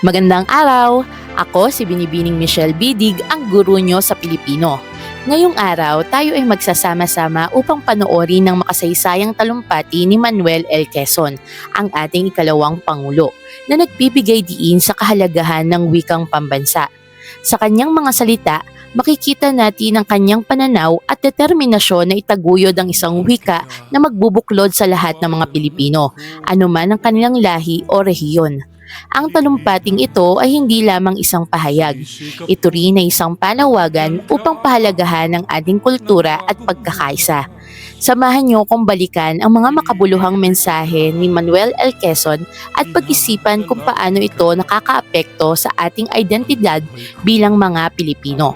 Magandang araw! Ako si Binibining Michelle Bidig, ang guro nyo sa Pilipino. Ngayong araw, tayo ay magsasama-sama upang panoorin ng makasaysayang talumpati ni Manuel L. Quezon, ang ating ikalawang Pangulo, na nagbibigay diin sa kahalagahan ng wikang pambansa. Sa kanyang mga salita, makikita natin ang kanyang pananaw at determinasyon na itaguyod ang isang wika na magbubuklod sa lahat ng mga Pilipino, anuman ang kanilang lahi o rehiyon. Ang talumpating ito ay hindi lamang isang pahayag. Ito rin ay isang panawagan upang pahalagahan ang ating kultura at pagkakaisa. Samahan niyo kong balikan ang mga makabuluhang mensahe ni Manuel L. Quezon at pag-isipan kung paano ito nakakaapekto sa ating identidad bilang mga Pilipino.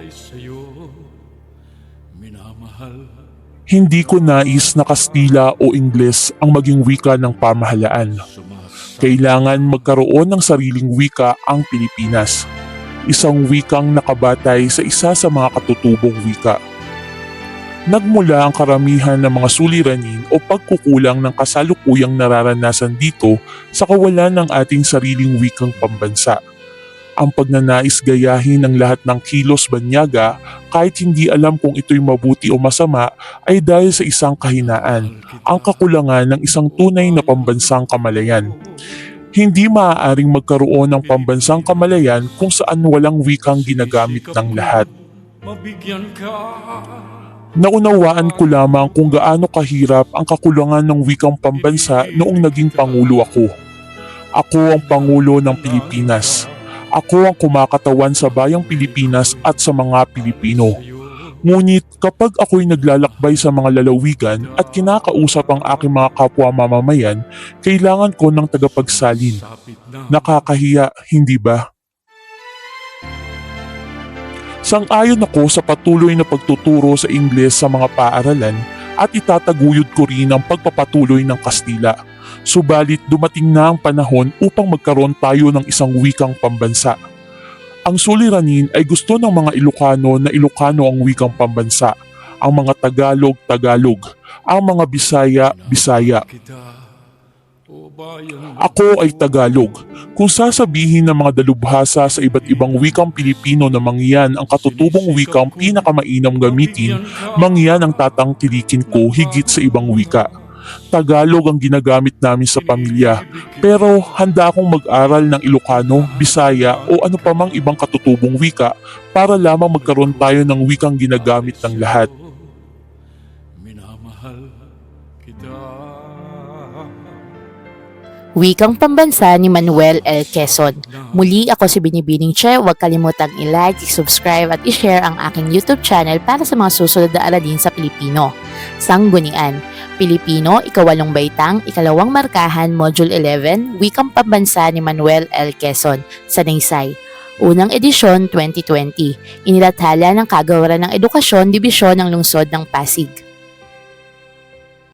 Hindi ko nais na Kastila o Ingles ang maging wika ng pamahalaan. Kailangan magkaroon ng sariling wika ang Pilipinas. Isang wikang nakabatay sa isa sa mga katutubong wika. Nagmula ang karamihan ng mga suliranin o pagkukulang ng kasalukuyang nararanasan dito sa kawalan ng ating sariling wikang pambansa. Ang pagnanais gayahin ng lahat ng kilos banyaga kahit hindi alam kung ito'y mabuti o masama ay dahil sa isang kahinaan, ang kakulangan ng isang tunay na pambansang kamalayan. Hindi maaaring magkaroon ng pambansang kamalayan kung saan walang wikang ginagamit ng lahat. Naunawaan ko lamang kung gaano kahirap ang kakulangan ng wikang pambansa noong naging Pangulo ako. Ako ang Pangulo ng Pilipinas. Ako ang kumakatawan sa bayang Pilipinas at sa mga Pilipino. Ngunit kapag ako'y naglalakbay sa mga lalawigan at kinakausap ang aking mga kapwa mamamayan, kailangan ko ng tagapagsalin. Nakakahiya, hindi ba? Sang-ayon ako sa patuloy na pagtuturo sa Ingles sa mga paaralan at itataguyod ko rin ang pagpapatuloy ng Kastila. Subalit dumating na ang panahon upang magkaroon tayo ng isang wikang pambansa. Ang suliranin ay gusto ng mga Ilocano na Ilocano ang wikang pambansa, ang mga Tagalog, Tagalog, ang mga Bisaya, Bisaya. Ako ay Tagalog. Kung sasabihin ng mga dalubhasa sa iba't ibang wikang Pilipino na mangyan ang katutubong wikang pinakamainam gamitin, mangyan ang tatangkilikin ko higit sa ibang wika. Tagalog ang ginagamit namin sa pamilya, pero handa akong mag-aral ng Ilocano, Bisaya o ano pa mang ibang katutubong wika para lamang magkaroon tayo ng wikang ginagamit ng lahat. Wikang pambansa ni Manuel L. Quezon. Muli ako si Binibining Che, huwag kalimutang i-like, i-subscribe at i-share ang aking YouTube channel para sa mga susunod na aralin sa Pilipino. Sanggunian, Pilipino, Ikawalong Baitang, Ikalawang Markahan, Module 11, Wikang Pambansa ni Manuel L. Quezon, Sanaysay. Unang edisyon 2020, inilathala ng Kagawaran ng Edukasyon, Dibisyon ng Lungsod ng Pasig.